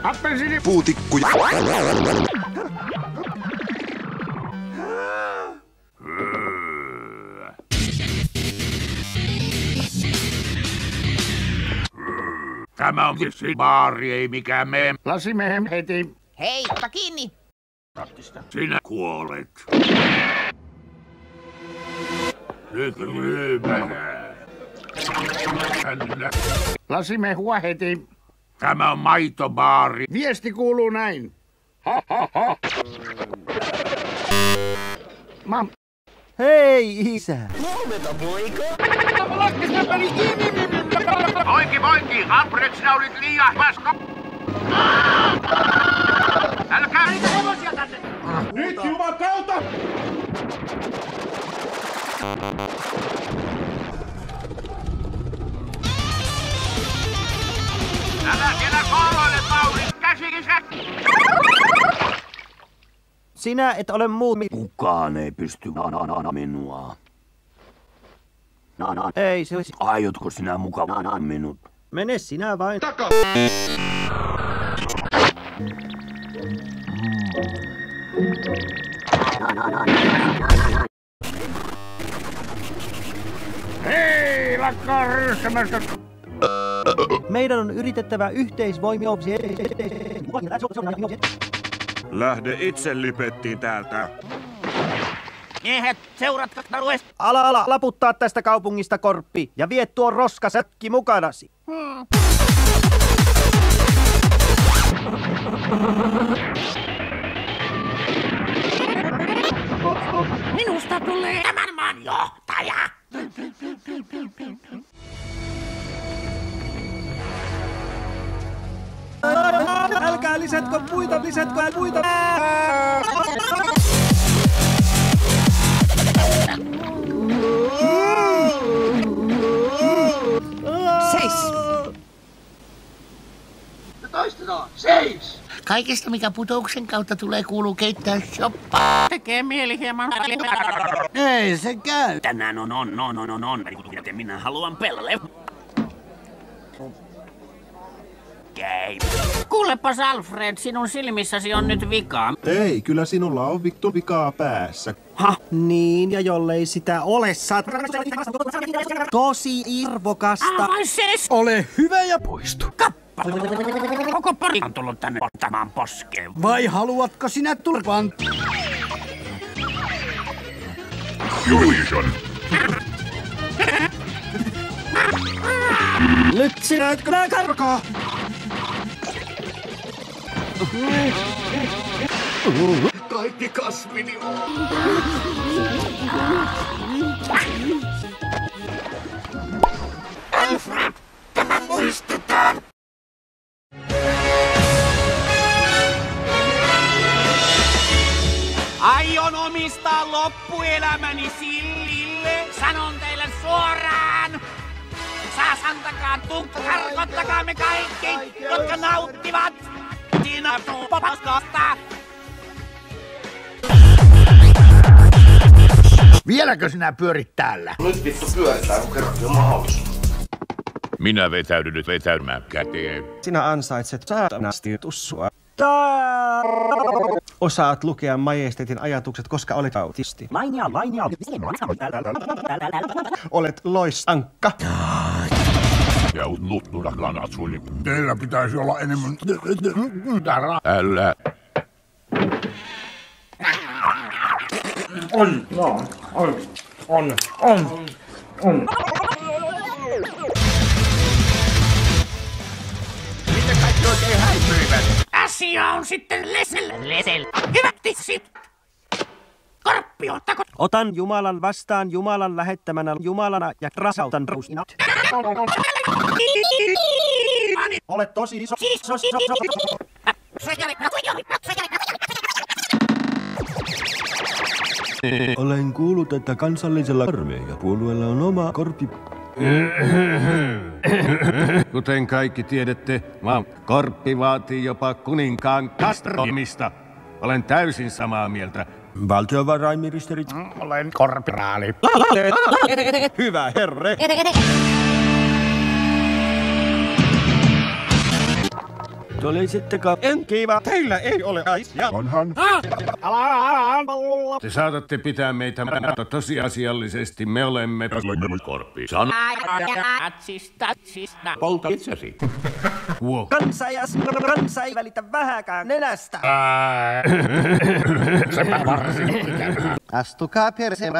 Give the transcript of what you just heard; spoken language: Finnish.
Appelsiini. Puutikkuja. Tämä on tietysti baari, ei mikään me. Lasimiehen heti. Hei, ota kiinni. Sinä kuolet. Nyt lyymänä. Lasimehua heti. Tämä on maitobaari. Viesti kuuluu näin. Ha ha ha. Mam. Hei, isä! Huomenta, poika! Poinki! Alfred, sinä olit liian pasko! Älkää niitä hevosia tänne! Nyt juman kautta! Älä siellä kooloile, Pauli! Käsikisä! Sinä et ole muu... Kukaan ei pysty minua. Ei se olisi... Aiotko sinä mukaan minut? Mene sinä vain. Taka! Hei, lakkaa ryystämästä! Meidän on yritettävä yhteisvoimia... Lähde itse lipettiin täältä. Miehet, seuratkaa tarues. Ala laputtaa tästä kaupungista, Korppi, ja vie tuo roskasäkki mukanasi. Minusta tulee tämän maan johtaja. Älkää lisätkö puita! 6. Kaikesta, mikä putouksen kautta tulee, kuuluu keittää shoppaa. Tekee mieli hieman. Ei se käy! Tänään on. Joten minä haluan pelle. Game. Kuulepas Alfred, sinun silmissäsi on nyt vikaa. Ei, kyllä sinulla on vikaa päässä. Niin, ja jollei sitä ole, saat... Tosi irvokasta. Aivan ses! Ole hyvä ja poistu. Koko pari on tullut tänne ottamaan poskeen. Vai haluatko sinä turvan? Julian! Nyt sinä etkö nää karkaa? Kaikki kasvini on! Alfred, tämä muistetaan! Aion omistaa loppuelämäni Sillille. Sanon teille suoraan. Saas antakaa karkottakaa me kaikki, jotka nauttivat paskasta. Vieläkö sinä pyörit täällä? Nyt vittu pyöritään, kun kerran on mahdollisuus. Minä vetäydyn nyt vetäymään käteen. Sinä ansaitset saatanasti tussua. Osaat lukea majesteetin ajatukset, koska olet autisti. Lainia. Olet loisankka. Ja nuttuna kanatsuuni. Teillä pitäisi olla enemmän... Älä... On. Miten kaikki oikein häipyivät? Asia on sitten Lesel. Hyvät tissit. Korppi, ottako? Otan Jumalan vastaan Jumalan lähettämänä Jumalana ja rasautan rusinat. Olet tosi iso. Olen kuullut, että kansallisella armeijapuolueella on oma korpi... Kuten kaikki tiedätte, Korppi vaatii jopa kuninkaan kastroimista. Olen täysin samaa mieltä. Valtiovarainministeri... Olen korporaali. Hyvä herre. Olisitteko? En kiiva, teillä ei ole aisia. Onhan. Te saatatte pitää meitä, mutta tosiasiallisesti me olemme... Korppi, sano. Polta itsesi. Wow. Kansa ei välitä vähäkään nenästä. Sepä varsin ikävää. Astukaa perseen.